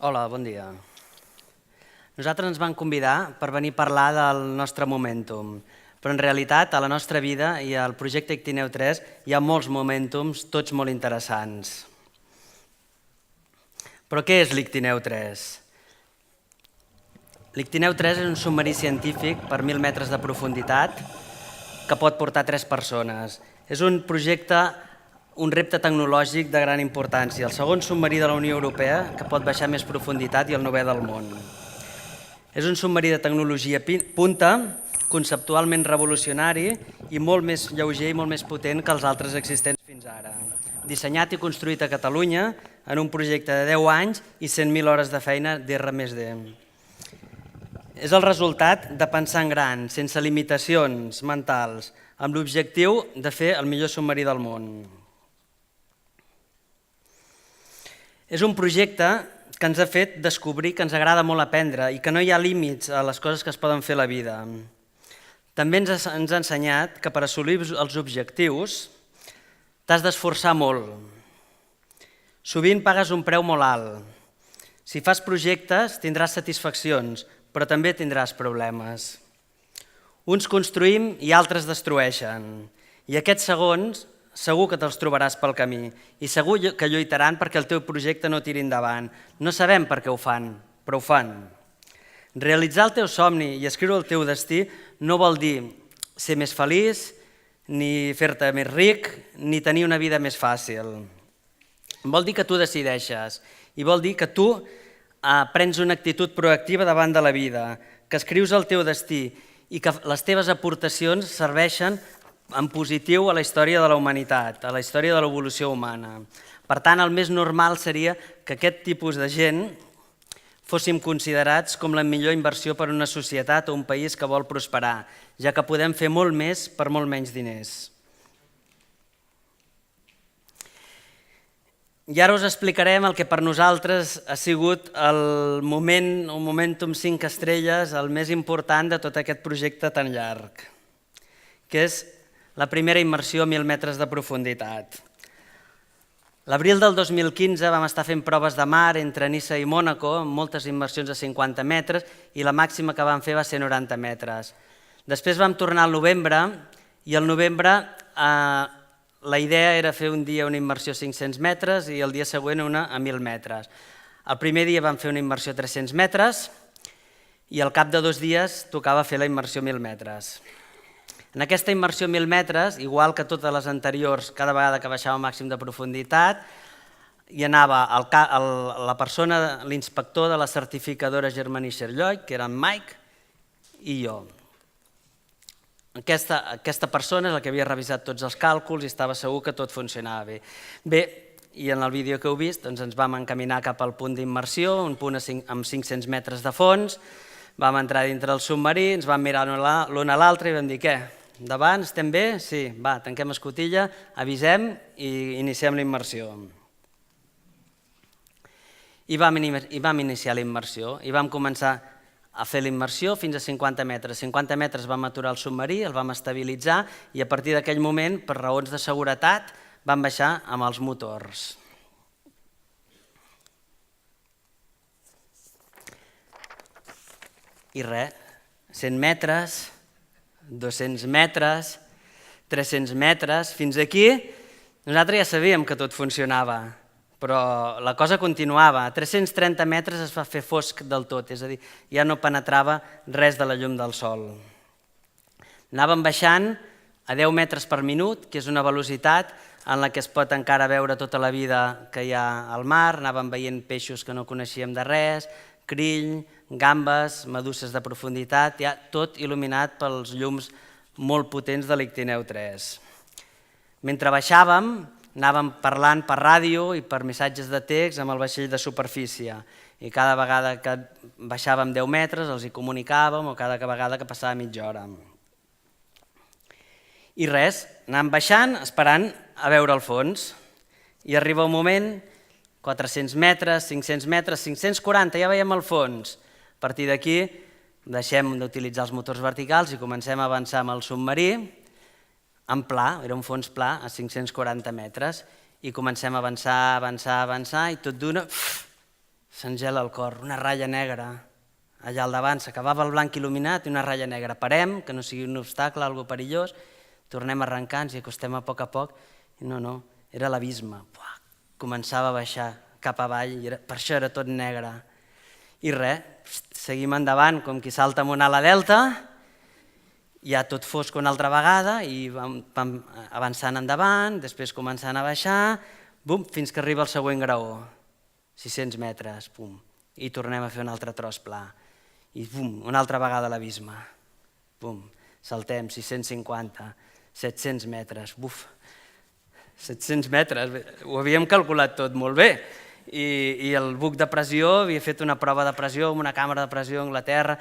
Hola, bon dia. Nosaltres ens van convidar per venir a parlar del nostre Momentum, però en realitat a la nostra vida i al projecte Ictineu 3 hi ha molts Momentums, tots molt interessants. Però què és l'Ictineu 3? L'Ictineu 3 és un submarí científic per 1.000 metres de profunditat que pot portar 3 persones. És un projecte, un repte tecnològic de gran importància, el segon submarí de la Unió Europea que pot baixar més profunditat i el 9è del món. És un submarí de tecnologia punta, conceptualment revolucionari i molt més lleuger i molt més potent que els altres existents fins ara. Dissenyat i construït a Catalunya en un projecte de 10 anys i 100.000 hores de feina d'R+D. És el resultat de pensar en gran, sense limitacions mentals, amb l'objectiu de fer el millor submarí del món. És un projecte que ens ha fet descobrir que ens agrada molt aprendre i que no hi ha límits a les coses que es poden fer a la vida. També ens ha ensenyat que per assolir els objectius t'has d'esforçar molt. Sovint pagues un preu molt alt. Si fas projectes tindràs satisfaccions, però també tindràs problemes. Uns construïm i altres destrueixen. I aquests segons segur que te'ls trobaràs pel camí i segur que lluitaran perquè el teu projecte no tiri endavant. No sabem per què ho fan, però ho fan. Realitzar el teu somni i escriure el teu destí no vol dir ser més feliç, ni fer-te més ric, ni tenir una vida més fàcil. Vol dir que tu decideixes i vol dir que tu prens una actitud proactiva davant de la vida, que escrius el teu destí i que les teves aportacions serveixen en positiu a la història de la humanitat, a la història de l'evolució humana. Per tant, el més normal seria que aquest tipus de gent fóssim considerats com la millor inversió per a una societat o un país que vol prosperar, ja que podem fer molt més per molt menys diners. I ara us explicarem el que per nosaltres ha sigut el Momentum 5 estrelles, el més important de tot aquest projecte tan llarg, que és la primera immersió a 1.000 metres de profunditat. L'abril del 2015 vam estar fent proves de mar entre Niça i Mònaco, amb moltes immersions a 50 metres, i la màxima que vam fer va ser 90 metres. Després vam tornar al novembre, i al novembre la idea era fer un dia una immersió a 500 metres i el dia següent una a 1.000 metres. El primer dia vam fer una immersió a 300 metres i al cap de 2 dies tocava fer la immersió a 1.000 metres. En aquesta immersió a 1.000 metres, igual que totes les anteriors, cada vegada que baixava el màxim de profunditat, hi anava la persona, l'inspector de la certificadora Germanischer-Lloyd, que era en Mike, i jo. Aquesta persona és la que havia revisat tots els càlculs i estava segur que tot funcionava bé. Bé, i en el vídeo que heu vist ens vam encaminar cap al punt d'immersió, un punt amb 500 metres de fons, vam entrar dintre del submarí, ens vam mirar l'un a l'altre i vam dir què? Endavant, estem bé? Sí, va, tanquem escotilla, avisem i iniciem la immersió. I vam iniciar la immersió i vam començar a fer la immersió fins a 50 metres. 50 metres vam aturar el submarí, el vam estabilitzar i a partir d'aquell moment, per raons de seguretat, vam baixar amb els motors. I res, 100 metres, 200 metres, 300 metres, fins aquí nosaltres ja sabíem que tot funcionava, però la cosa continuava. A 330 metres es va fer fosc del tot, és a dir, ja no penetrava res de la llum del sol. Anàvem baixant a 10 metres per minut, que és una velocitat en la que es pot encara veure tota la vida que hi ha al mar, anàvem veient peixos que no coneixíem de res, krill, gambes, meduses de profunditat, ja tot il·luminat pels llums molt potents de l'Ictineu 3. Mentre baixàvem, anàvem parlant per ràdio i per missatges de text amb el vaixell de superfície i cada vegada que baixàvem 10 metres els hi comunicàvem o cada vegada que passava mitja hora. I res, anàvem baixant esperant a veure el fons i arriba un moment, 400 metres, 500 metres, 540, ja veiem el fons. A partir d'aquí deixem d'utilitzar els motors verticals i comencem a avançar amb el submarí en pla, era un fons pla a 540 metres i comencem a avançar i tot d'una s'engela el cor, una ratlla negra. Allà al davant s'acabava el blanc il·luminat i una ratlla negra. Parem, que no sigui un obstacle, algo perillós, tornem a arrencar, ens hi acostem a poc, i no, era l'abisme. Començava a baixar cap avall, i per això era tot negre. I res, seguim endavant, com qui salta amb una ala delta, ja tot fosc una altra vegada, i vam avançant endavant, després començant a baixar, bum, fins que arriba el següent graó. 600 metres, pum, i tornem a fer un altre tros pla. I bum, una altra vegada a l'abisme. Bum, saltem, 650, 700 metres, buf, 700 metres, ho havíem calculat tot molt bé. I el buc de pressió havia fet una prova de pressió amb una càmera de pressió a Anglaterra,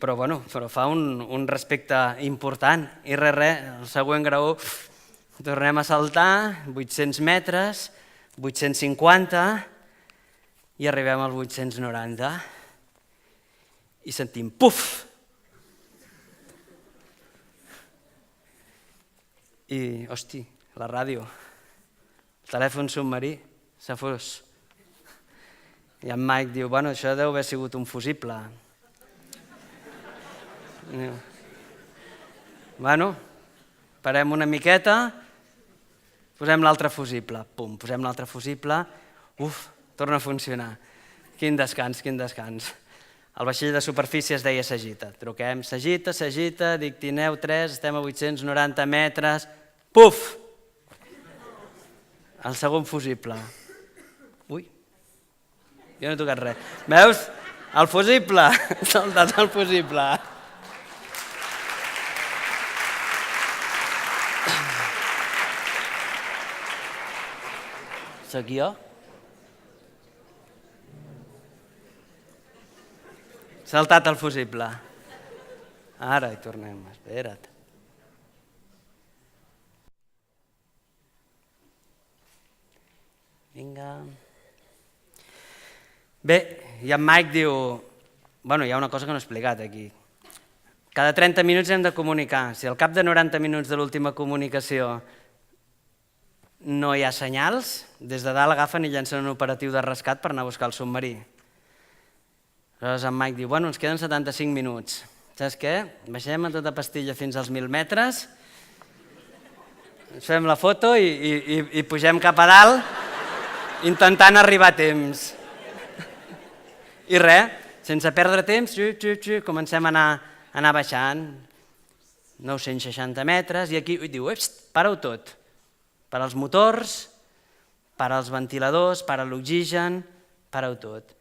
però fa un respecte important. I res, el següent graó, tornem a saltar, 800 metres, 850, i arribem als 890 i sentim puf! I, hosti, la ràdio, el telèfon submarí, s'ha fos. I en Mike diu, bueno, això deu haver sigut un fusible. Bueno, parem una miqueta, posem l'altre fusible, pum, posem l'altre fusible, torna a funcionar. Quin descans, quin descans. El vaixell de superfície es deia Sagita. Truquem, Sagita, Dictineu 3, estem a 890 metres, puf! El segon fusible. Ui, jo no he tocat res. Veus? El fusible, he saltat el fusible. Sóc jo? Saltat el fusible. Ara hi tornem, espera't. Vinga. Bé, i en Mike diu, bueno, hi ha una cosa que no he explicat aquí. Cada 30 minuts hem de comunicar. Si al cap de 90 minuts de l'última comunicació no hi ha senyals, des de dalt agafen i llancen un operatiu de rescat per anar a buscar el submarí. Aleshores en Mike diu, bueno, ens queden 75 minuts. Saps què? Baixem a tota pastilla fins als 1.000 metres, ens fem la foto i pugem cap a dalt intentant arribar a temps. I res, sense perdre temps, comencem a anar baixant. 960 metres i aquí diu, para-ho tot. Para els motors, para els ventiladors, para l'oxigen, para-ho tot.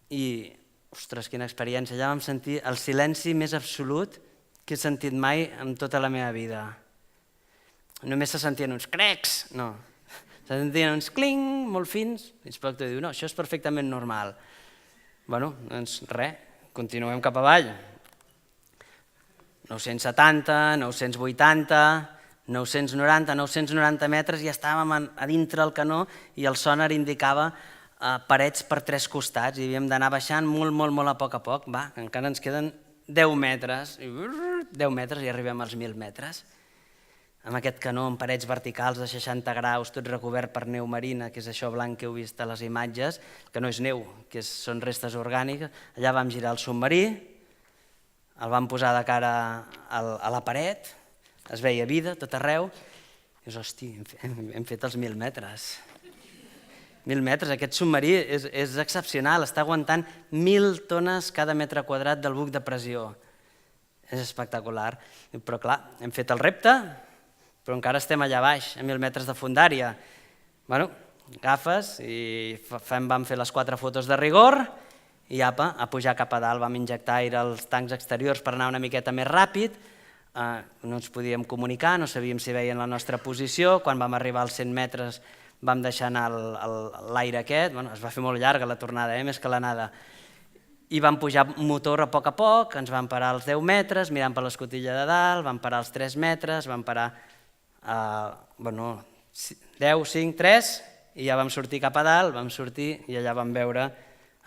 I, ostres, quina experiència, allà vam sentir el silenci més absolut que he sentit mai en tota la meva vida. Només se sentien uns crecs, no, se sentien uns cling molt fins, l'inspector diu, no, això és perfectament normal. Bueno, doncs res, continuem cap avall. 970, 980, 990, 990 metres i estàvem a dintre del canó i el sonar indicava parets per tres costats i havíem d'anar baixant molt a poc. Va, encara ens queden 10 metres, 10 metres i arribem als 1.000 metres. Amb aquest canó amb parets verticals de 60 graus, tot recobert per neu marina, que és això blanc que heu vist a les imatges, que no és neu, que són restes orgàniques. Allà vam girar el submarí, el vam posar de cara a la paret, es veia vida tot arreu, i dius, hosti, hem fet els 1.000 metres. 1.000 metres, aquest submarí és excepcional, està aguantant 1.000 tones cada metre quadrat del buc de pressió. És espectacular. Però clar, hem fet el repte, però encara estem allà baix, a 1.000 metres de fondària. Bueno, agafes i vam fer les 4 fotos de rigor i apa, a pujar cap a dalt, vam injectar aire als tancs exteriors per anar una miqueta més ràpid, no ens podíem comunicar, no sabíem si veien la nostra posició, quan vam arribar als 100 metres vam deixar anar l'aire aquest, es va fer molt llarga la tornada, més que l'anada, i vam pujar motor a poc, ens vam parar als 10 metres, mirant per l'escotilla de dalt, vam parar als 3 metres, vam parar a 10, 5, 3, i ja vam sortir cap a dalt, vam sortir i allà vam veure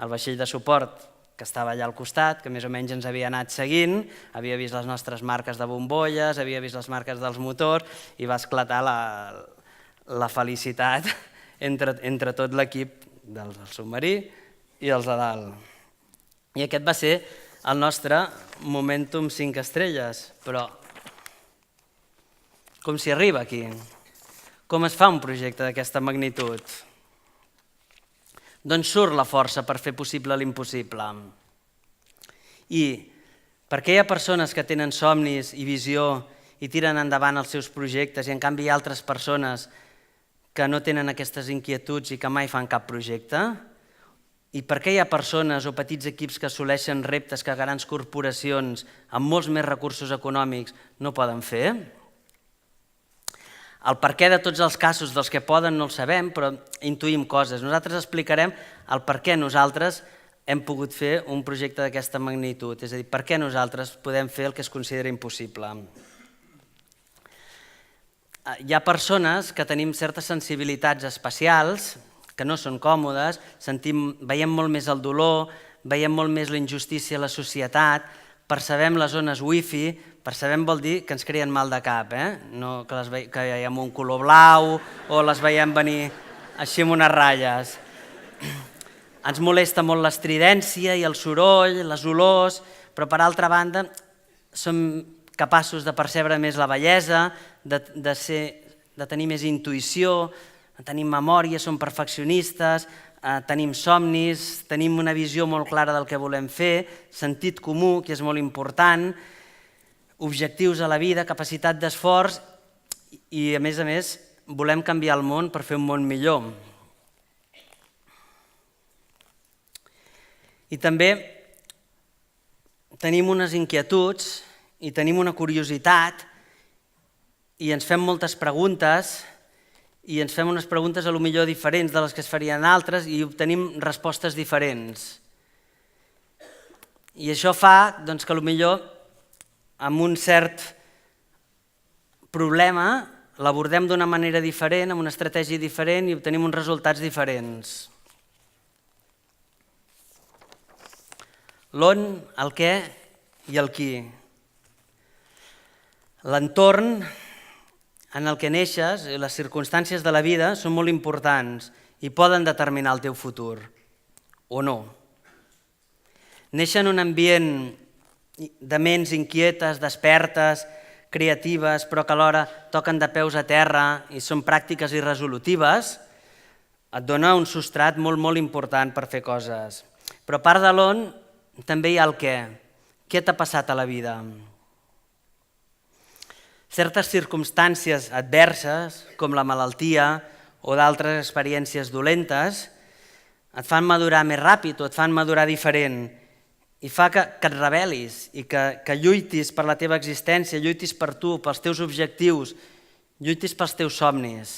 el vaixell de suport que estava allà al costat, que més o menys ens havia anat seguint, havia vist les nostres marques de bombolles, havia vist les marques dels motors i va esclatar la felicitat entre tot l'equip del submarí i els de dalt. I aquest va ser el nostre Momentum 5 estrelles, però com s'hi arriba aquí? Com es fa un projecte d'aquesta magnitud? D'on surt la força per fer possible l'impossible? I per què hi ha persones que tenen somnis i visió i tiren endavant els seus projectes i en canvi hi ha altres persones que no tenen aquestes inquietuds i que mai fan cap projecte? I per què hi ha persones o petits equips que assoleixen reptes que grans corporacions amb molts més recursos econòmics no poden fer? El perquè de tots els casos dels que poden no el sabem, però intuïm coses. Nosaltres explicarem el per què nosaltres hem pogut fer un projecte d'aquesta magnitud, és a dir, per què nosaltres podem fer el que es considera impossible. Hi ha persones que tenim certes sensibilitats especials, que no són còmodes, veiem molt més el dolor, veiem molt més la injustícia a la societat, percebem les zones wifi, percebem vol dir que ens creen mal de cap, no que veiem un color blau o les veiem venir així amb unes ratlles. Ens molesta molt l'estridència i el soroll, les olors, però per altra banda som capaços de percebre més la bellesa, de tenir més intuïció, tenim memòria, som perfeccionistes, tenim somnis, tenim una visió molt clara del que volem fer, sentit comú, que és molt important, objectius a la vida, capacitat d'esforç i, a més, volem canviar el món per fer un món millor. I també tenim unes inquietuds i tenim una curiositat i ens fem moltes preguntes i ens fem unes preguntes a lo millor diferents de les que es farien altres i obtenim respostes diferents. I això fa que a lo millor amb un cert problema l'abordem d'una manera diferent, amb una estratègia diferent i obtenim uns resultats diferents. L'on, el què i el qui. L'entorn en el que neixes i les circumstàncies de la vida són molt importants i poden determinar el teu futur, o no. Néixer en un ambient de ments inquietes, despertes, creatives, però que alhora toquen de peus a terra i són pràctiques i resolutives, et dona un substrat molt, molt important per fer coses. Però a part de l'on, també hi ha el què. Què t'ha passat a la vida? Certes circumstàncies adverses, com la malaltia o d'altres experiències dolentes, et fan madurar més ràpid o et fan madurar diferent i fa que et rebel·lis i que lluitis per la teva existència, lluitis per tu, pels teus objectius, lluitis pels teus somnis.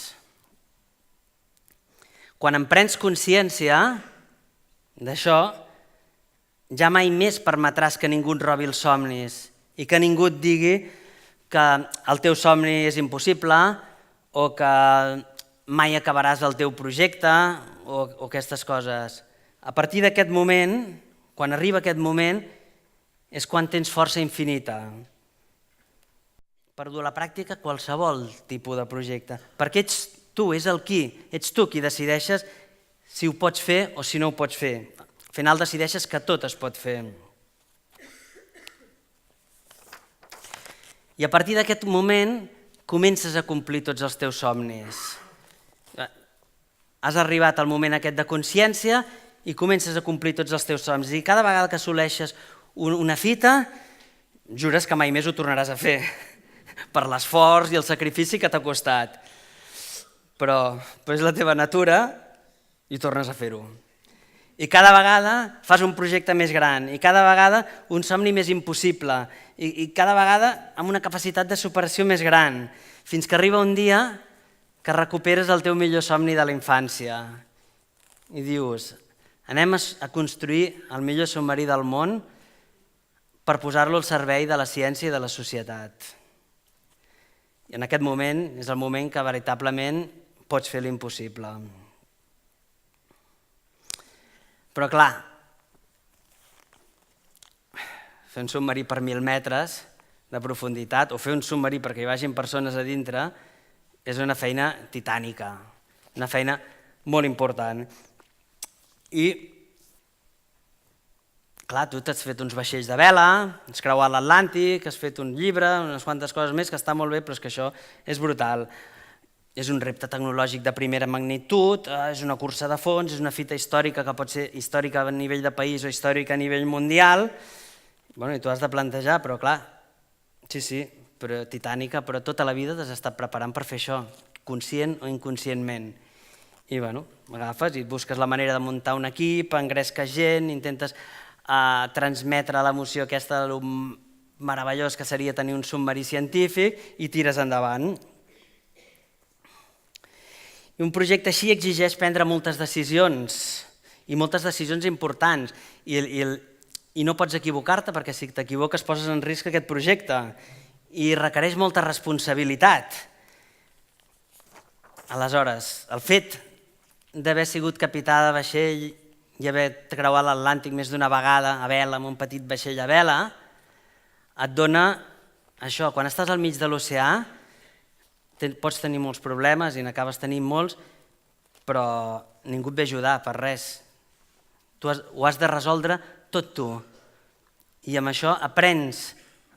Quan en prens consciència d'això, ja mai més permetràs que ningú et robi els somnis i que ningú et digui que el teu somni és impossible o que mai acabaràs el teu projecte o aquestes coses. A partir d'aquest moment, quan arriba aquest moment, és quan tens força infinita per dur a la pràctica qualsevol tipus de projecte. Perquè ets tu, és el qui, ets tu qui decideixes si ho pots fer o si no ho pots fer. Al final decideixes que tot es pot fer. I a partir d'aquest moment comences a complir tots els teus somnis. Has arribat al moment aquest de consciència i comences a complir tots els teus somnis. I cada vegada que assoleixes una fita, jures que mai més ho tornaràs a fer, per l'esforç i el sacrifici que t'ha costat. Però és la teva natura i tornes a fer-ho. I cada vegada fas un projecte més gran, i cada vegada un somni més impossible, i cada vegada amb una capacitat de superació més gran, fins que arriba un dia que recuperes el teu millor somni de la infància. I dius, anem a construir el millor submarí del món per posar-lo al servei de la ciència i de la societat. I en aquest moment és el moment que veritablement pots fer l'impossible. Però clar, fer un submarí per 1.000 metres de profunditat o fer un submarí perquè hi vagin persones a dintre és una feina titànica, una feina molt important. I, clar, tu t'has fet uns vaixells de vela, has creuat l'Atlàntic, has fet un llibre, unes quantes coses més, que està molt bé, però és que això és brutal. És un repte tecnològic de primera magnitud, és una cursa de fons, és una fita històrica que pot ser històrica a nivell de país o històrica a nivell mundial. I tu has de plantejar, però clar, sí, però titànica, però tota la vida t'has estat preparant per fer això, conscient o inconscientment. I agafes i busques la manera de muntar un equip, engresques gent, intentes transmetre l'emoció aquesta de lo meravellós que seria tenir un submarí científic i tires endavant. I un projecte així exigeix prendre moltes decisions, i moltes decisions importants, i no pots equivocar-te perquè si t'equivoques poses en risc aquest projecte, i requereix molta responsabilitat. Aleshores, el fet d'haver sigut capità de vaixell i haver creuat l'Atlàntic més d'una vegada a vela, amb un petit vaixell a vela, et dona això, quan estàs al mig de l'oceà, pots tenir molts problemes i n'acabes tenint molts, però ningú et ve a ajudar per res. Tu ho has de resoldre tot tu. I amb això aprens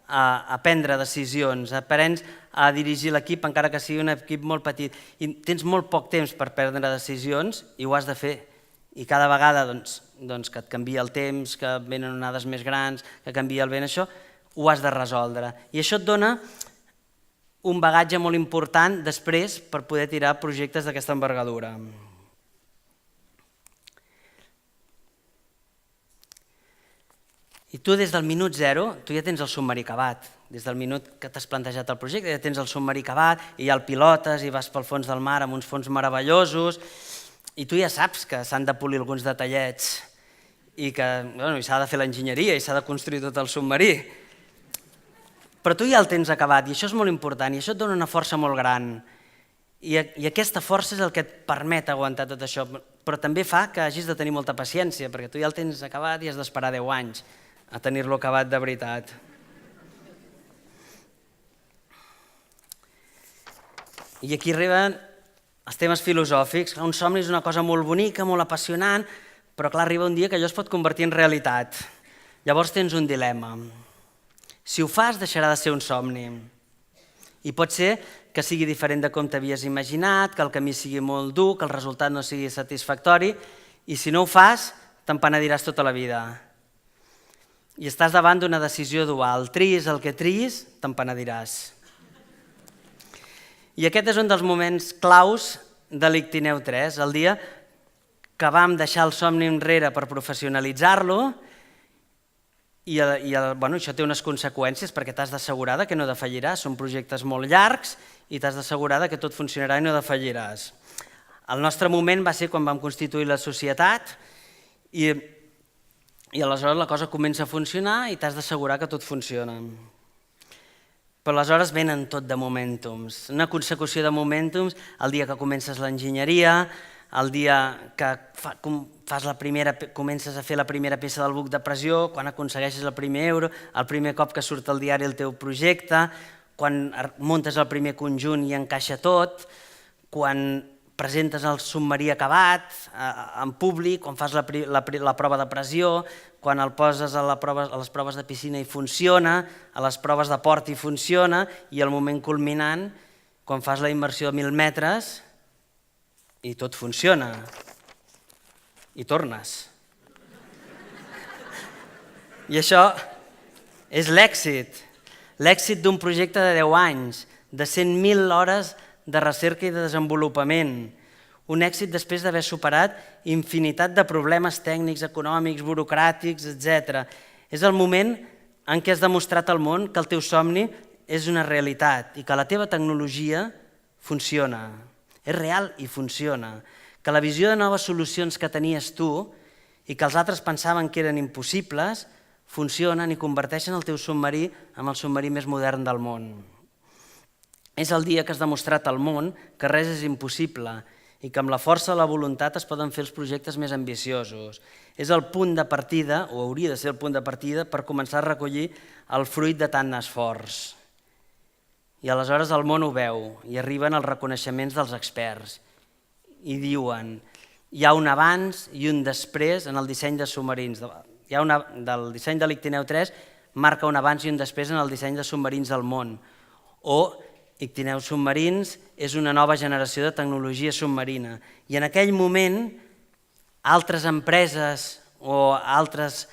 a prendre decisions, aprens a dirigir l'equip, encara que sigui un equip molt petit. I tens molt poc temps per prendre decisions i ho has de fer. I cada vegada que et canvia el temps, que venen onades més grans, que canvia el vent, això ho has de resoldre. I això et dona un bagatge molt important després per poder tirar projectes d'aquesta envergadura. I tu des del minut zero, tu ja tens el submarí acabat. Des del minut que t'has plantejat el projecte ja tens el submarí acabat i ja el pilotes i vas pel fons del mar amb uns fons meravellosos i tu ja saps que s'han de polir alguns detallets i que s'ha de fer l'enginyeria i s'ha de construir tot el submarí. Però tu ja el tens acabat i això és molt important i això et dona una força molt gran. I aquesta força és el que et permet aguantar tot això, però també fa que hagis de tenir molta paciència, perquè tu ja el tens acabat i has d'esperar 10 anys a tenir-lo acabat de veritat. I aquí arriben els temes filosòfics. Un somni és una cosa molt bonica, molt apassionant, però clar, arriba un dia que allò es pot convertir en realitat. Llavors tens un dilema. Si ho fas, deixarà de ser un somni. I pot ser que sigui diferent de com t'havies imaginat, que el camí sigui molt dur, que el resultat no sigui satisfactori, i si no ho fas, te'n penediràs tota la vida. I estàs davant d'una decisió dual. Triïs el que triïs, te'n penediràs. I aquest és un dels moments claus de l'Ictineu 3, el dia que vam deixar el somni enrere per professionalitzar-lo. I això té unes conseqüències perquè t'has d'assegurar que no defalliràs. Són projectes molt llargs i t'has d'assegurar que tot funcionarà i no defalliràs. El nostre moment va ser quan vam constituir la societat i aleshores la cosa comença a funcionar i t'has d'assegurar que tot funciona. Però aleshores venen tot de momentums, una consecució de momentums el dia que comences l'enginyeria, el dia que comences a fer la primera peça del buc de pressió, quan aconsegueixes el primer euro, el primer cop que surt al diari el teu projecte, quan muntes el primer conjunt i encaixa tot, quan presentes el submarí acabat en públic, quan fas la prova de pressió, quan el poses a les proves de piscina i funciona, a les proves de port i funciona, i el moment culminant, quan fas la immersió de 1.000 metres i tot funciona. I tornes. I això és l'èxit. L'èxit d'un projecte de 10 anys, de 100.000 hores de recerca i de desenvolupament. Un èxit després d'haver superat infinitat de problemes tècnics, econòmics, burocràtics, etc. És el moment en què has demostrat al món que el teu somni és una realitat i que la teva tecnologia funciona. És real i funciona. Que la visió de noves solucions que tenies tu i que els altres pensaven que eren impossibles funcionen i converteixen el teu submarí en el submarí més modern del món. És el dia que has demostrat al món que res és impossible i que amb la força de la voluntat es poden fer els projectes més ambiciosos. És el punt de partida, o hauria de ser el punt de partida, per començar a recollir el fruit de tant esforç. I aleshores el món ho veu i arriben els reconeixements dels experts i diuen hi ha un abans i un després en el disseny de submarins. Del disseny de l'Ictineu 3 marca un abans i un després en el disseny de submarins del món. O Ictineu Submarins és una nova generació de tecnologia submarina. I en aquell moment, altres empreses o altres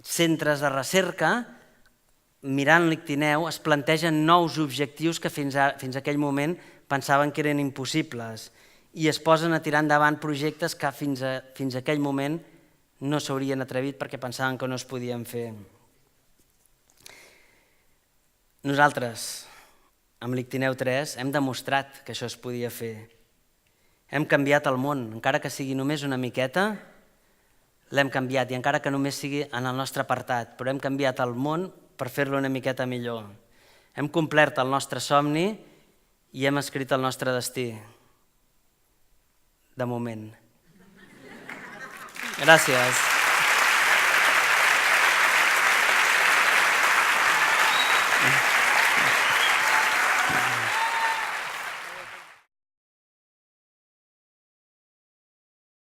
centres de recerca, mirant l'Ictineu, es plantegen nous objectius que fins a aquell moment pensaven que eren impossibles i es posen a tirar endavant projectes que fins a aquell moment no s'haurien atrevit perquè pensaven que no es podien fer. Nosaltres, amb l'Ictineu 3, hem demostrat que això es podia fer. Hem canviat el món, encara que sigui només una miqueta, l'hem canviat, i encara que només sigui en el nostre apartat, però hem canviat el món per fer-lo una miqueta millor. Hem complert el nostre somni i hem escrit el nostre destí. De moment. Gràcies. Mm.